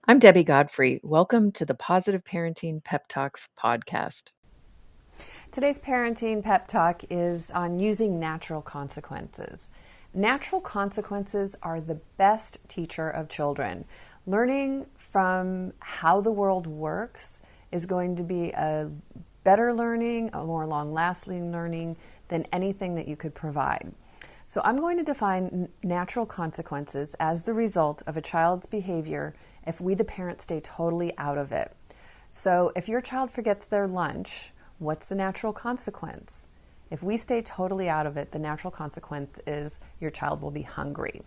I'm Debbie Godfrey. Welcome to the Positive Parenting Pep Talks podcast. Today's parenting pep talk is on using natural consequences. Natural consequences are the best teacher of children. Learning from how the world works is going to be a better learning, a more long-lasting learning than anything that you could provide. So I'm going to define natural consequences as the result of a child's behavior if we, the parents, stay totally out of it. So if your child forgets their lunch, what's the natural consequence? If we stay totally out of it, the natural consequence is your child will be hungry.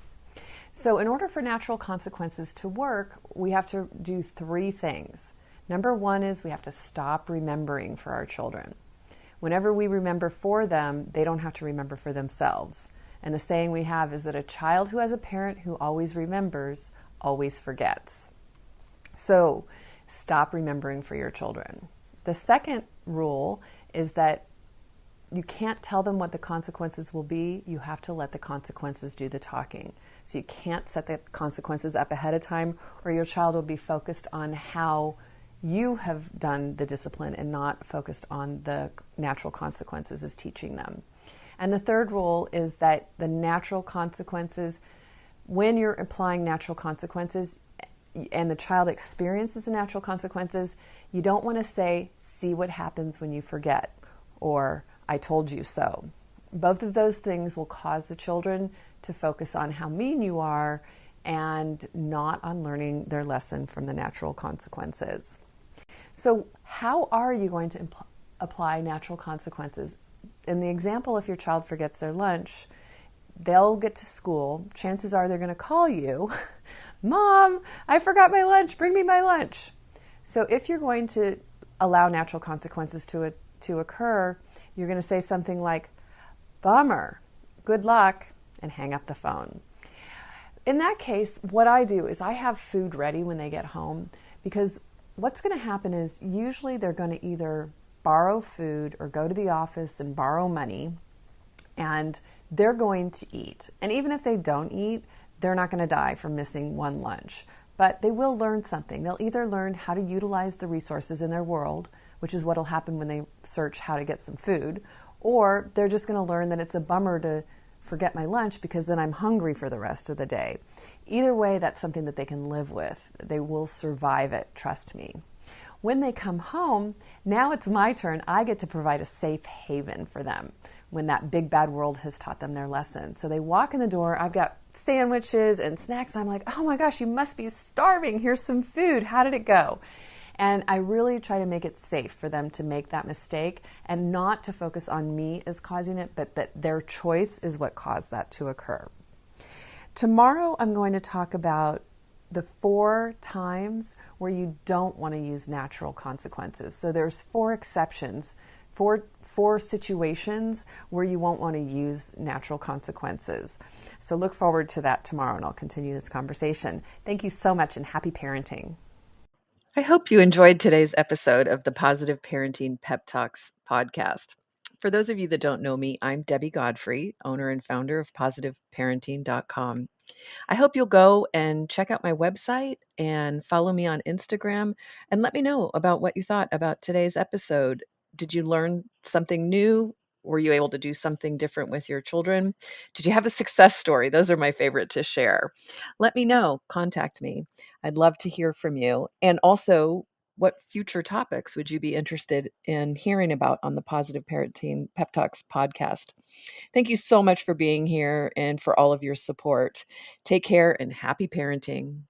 So in order for natural consequences to work, we have to do three things. Number one is we have to stop remembering for our children. Whenever we remember for them, they don't have to remember for themselves. And the saying we have is that a child who has a parent who always remembers always forgets. So stop remembering for your children. The second rule is that you can't tell them what the consequences will be. You have to let the consequences do the talking. So you can't set the consequences up ahead of time, or your child will be focused on how you have done the discipline and not focused on the natural consequences as teaching them. And the third rule is that the natural consequences, when you're applying natural consequences and the child experiences the natural consequences, you don't want to say, see what happens when you forget, or I told you so. Both of those things will cause the children to focus on how mean you are and not on learning their lesson from the natural consequences. So how are you going to apply natural consequences? In the example, if your child forgets their lunch, they'll get to school. Chances are they're going to call you, Mom, I forgot my lunch. Bring me my lunch. So if you're going to allow natural consequences to occur, you're going to say something like, bummer, good luck, and hang up the phone. In that case, what I do is I have food ready when they get home, because what's going to happen is usually they're going to either borrow food or go to the office and borrow money, and they're going to eat. And even if they don't eat, they're not going to die from missing one lunch. But they will learn something. They'll either learn how to utilize the resources in their world, which is what will happen when they search how to get some food, or they're just going to learn that it's a bummer to forget my lunch because then I'm hungry for the rest of the day. Either way, that's something that they can live with. They will survive it, trust me. When they come home, now it's my turn. I get to provide a safe haven for them when that big bad world has taught them their lesson. So they walk in the door, I've got sandwiches and snacks. I'm like, oh my gosh, you must be starving. Here's some food. How did it go? And I really try to make it safe for them to make that mistake and not to focus on me as causing it, but that their choice is what caused that to occur. Tomorrow, I'm going to talk about the 4 times where you don't want to use natural consequences. So there's 4 exceptions, four situations where you won't want to use natural consequences. So look forward to that tomorrow, and I'll continue this conversation. Thank you so much, and happy parenting. I hope you enjoyed today's episode of the Positive Parenting Pep Talks podcast. For those of you that don't know me, I'm Debbie Godfrey, owner and founder of positiveparenting.com. I hope you'll go and check out my website and follow me on Instagram and let me know about what you thought about today's episode. Did you learn something new? Were you able to do something different with your children? Did you have a success story? Those are my favorite to share. Let me know. Contact me. I'd love to hear from you. And also, what future topics would you be interested in hearing about on the Positive Parenting Pep Talks podcast? Thank you so much for being here and for all of your support. Take care and happy parenting.